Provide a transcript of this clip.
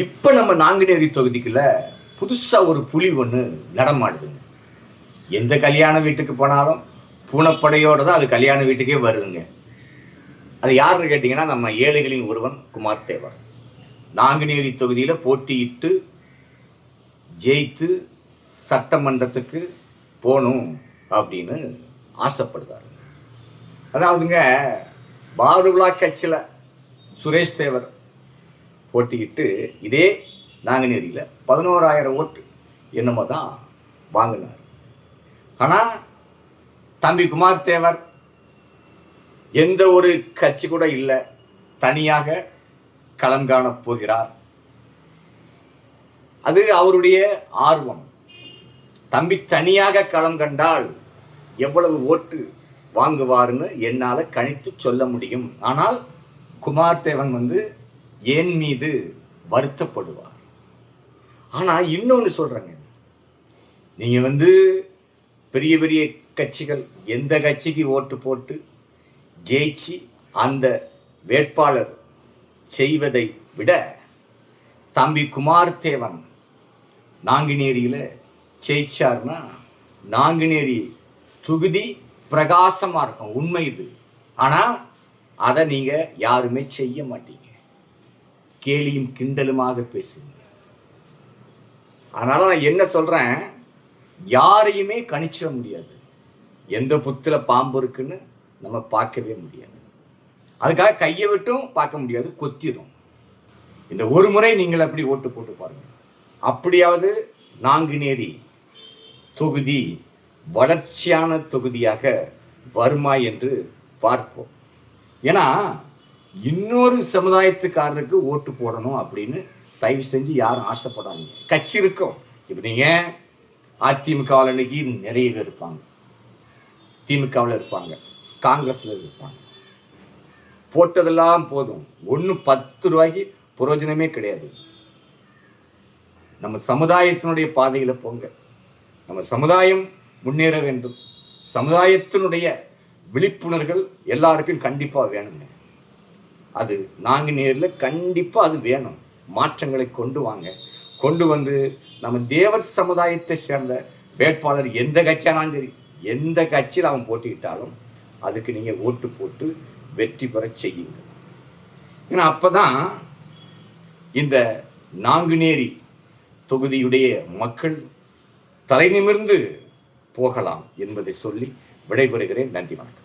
இப்போ நம்ம நாங்குநேரி தொகுதிக்குள்ள புதுசாக ஒரு புலி ஒன்று நடமாடுதுங்க. எந்த கல்யாண வீட்டுக்கு போனாலும் பூனைப்படையோடு தான் அது கல்யாண வீட்டுக்கே வருதுங்க. அது யாருன்னு கேட்டிங்கன்னா, நம்ம ஏழைகளின் ஒருவன் குமார் தேவர். நாங்குநேரி தொகுதியில் போட்டியிட்டு ஜெயித்து சட்டமன்றத்துக்கு போகணும் அப்படின்னு ஆசைப்படுதார். அதாவதுங்க, பாடுவிழா கட்சியில் சுரேஷ் தேவர் போட்டிக்கிட்டு இதே நாங்குநேரியில் 11,000 ஓட்டு என்னமோ தான் வாங்கினார். ஆனால் தம்பி குமார் தேவர் எந்த ஒரு கட்சி கூட இல்லை, தனியாக களம் காணப் போகிறார். அது அவருடைய ஆர்வம். தம்பி தனியாக களம் கண்டால் எவ்வளவு ஓட்டு வாங்குவார்னு என்னால் கணித்து சொல்ல முடியும். ஆனால் குமார் தேவன் என் மீது வருத்தப்படுவார். ஆனால் இன்னொன்று சொல்கிறேங்க, நீங்கள் பெரிய பெரிய கட்சிகள் எந்த கட்சிக்கு ஓட்டு போட்டு ஜெயிச்சு அந்த வேட்பாளர் செய்வதை விட தம்பி குமார் தேவன் நாங்குநேரியில் ஜெயிச்சார்னா நாங்குநேரி தொகுதி பிரகாசமாக இருக்கும். உண்மை இது. ஆனால் அதை நீங்கள் யாருமே செய்ய மாட்டீங்க. கேலியும் கிண்டலுமாக பேசுவீங்க. அதனால் நான் என்ன சொல்கிறேன், யாரையுமே கணிச்சிட முடியாது. எந்த புத்துல பாம்பு இருக்குன்னு நம்ம பார்க்கவே முடியாது. அதுக்காக கையை விட்டும் பார்க்க முடியாது, கொத்திடும். இந்த ஒரு முறை நீங்கள் அப்படி ஓட்டு போட்டு பாருங்கள். அப்படியாவது நாங்குநேரி தொகுதி வளர்ச்சியான தொகுதியாக வருமா என்று பார்ப்போம். ஏன்னா இன்னொரு சமுதாயத்துக்காரருக்கு ஓட்டு போடணும் அப்படின்னு தயவு செஞ்சு யாரும் ஆசைப்படாதீங்க. கட்சி இருக்கும். இப்போ நீங்கள் அதிமுகவில் இன்னைக்கு நிறைய பேர் இருப்பாங்க, திமுகவில் இருப்பாங்க, காங்கிரஸில் இருப்பாங்க. போட்டதெல்லாம் போதும், ஒன்று 10 ரூபாய்க்கு பிரயோஜனமே கிடையாது. நம்ம சமுதாயத்தினுடைய பாதையில் போங்க. நம்ம சமுதாயம் முன்னேற வேண்டும். சமுதாயத்தினுடைய விழிப்புணர்வுகள் எல்லாருக்கும் கண்டிப்பாக வேணுங்க. அது நாங்குநேரில் கண்டிப்பாக அது வேணும். மாற்றங்களை கொண்டு வாங்க. கொண்டு நம்ம தேவர் சமுதாயத்தை சேர்ந்த வேட்பாளர் எந்த கட்சியானாலும் சரி, எந்த கட்சியில் அவன் போட்டிக்கிட்டாலும் அதுக்கு நீங்கள் ஓட்டு போட்டு வெற்றி பெற செய்யுங்க. ஏன்னா அப்போ தான் இந்த நாங்குநேரி தொகுதியுடைய மக்கள் தலை நிமிர்ந்து போகலாம் என்பதை சொல்லி விடைபெறுகிறேன். நன்றி, வணக்கம்.